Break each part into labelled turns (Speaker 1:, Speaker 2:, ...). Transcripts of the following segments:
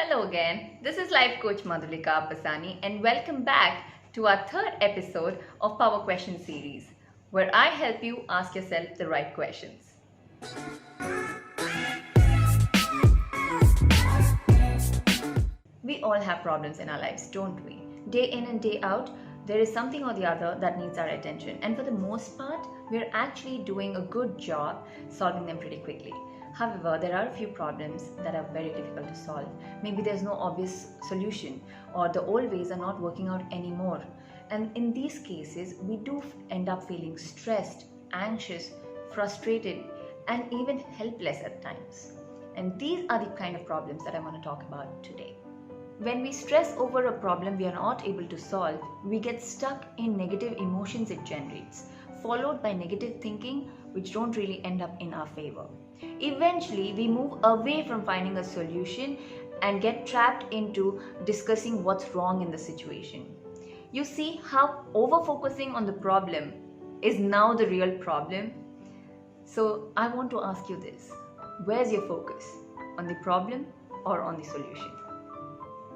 Speaker 1: Hello again, this is Life Coach Madhulika Appasani and welcome back to our third episode of Power Question series, where I help you ask yourself the right questions. We all have problems in our lives, don't we? Day in and day out, there is something or the other that needs our attention, and for the most part, we're actually doing a good job solving them pretty quickly. However, there are a few problems that are very difficult to solve. Maybe there's no obvious solution, or the old ways are not working out anymore. And in these cases, we do end up feeling stressed, anxious, frustrated, and even helpless at times. And these are the kind of problems that I want to talk about today. When we stress over a problem we are not able to solve, we get stuck in negative emotions it generates, followed by negative thinking, which don't really end up in our favor. Eventually, we move away from finding a solution and get trapped into discussing what's wrong in the situation. You see how over-focusing on the problem is now the real problem? So I want to ask you this. Where's your focus? On the problem or on the solution?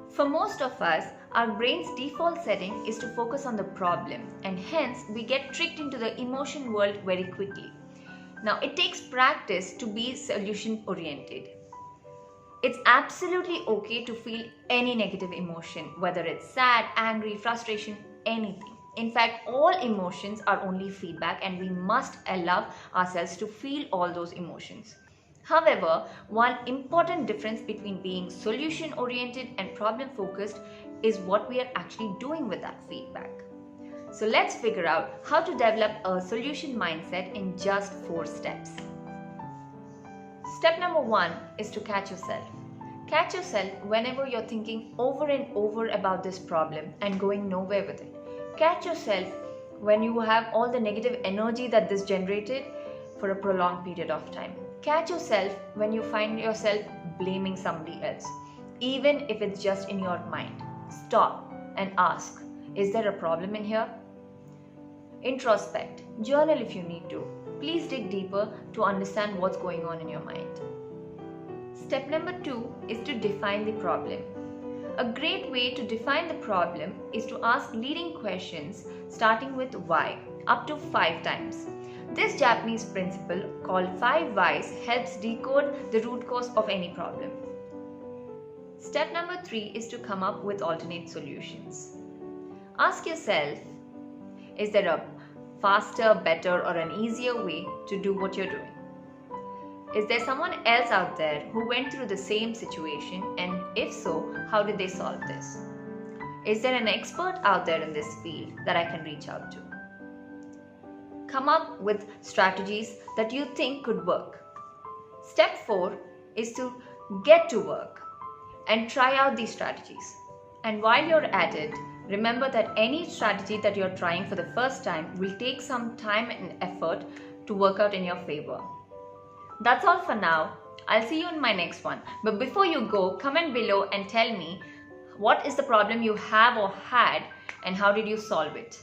Speaker 1: For most of us, our brain's default setting is to focus on the problem, and hence we get tricked into the emotion world very quickly. Now, it takes practice to be solution oriented. It's absolutely okay to feel any negative emotion, whether it's sad, angry, frustration, anything. In fact, all emotions are only feedback, and we must allow ourselves to feel all those emotions. However, one important difference between being solution oriented and problem focused is what we are actually doing with that feedback. So let's figure out how to develop a solution mindset in just 4 steps. Step number 1 is to catch yourself. Catch yourself whenever you're thinking over and over about this problem and going nowhere with it. Catch yourself when you have all the negative energy that this generated for a prolonged period of time. Catch yourself when you find yourself blaming somebody else, even if it's just in your mind. Stop and ask, is there a problem in here? Introspect. Journal if you need to. Please dig deeper to understand what's going on in your mind. Step number 2 is to define the problem. A great way to define the problem is to ask leading questions starting with why, up to 5 times. This Japanese principle called 5 whys helps decode the root cause of any problem. Step number 3 is to come up with alternate solutions. Ask yourself, is there a faster, better, or an easier way to do what you're doing? Is there someone else out there who went through the same situation, and if so, how did they solve this? Is there an expert out there in this field that I can reach out to? Come up with strategies that you think could work. Step 4 is to get to work and try out these strategies. And while you're at it, remember that any strategy that you're trying for the first time will take some time and effort to work out in your favor. That's all for now. I'll see you in my next one. But before you go, comment below and tell me what is the problem you have or had and how did you solve it.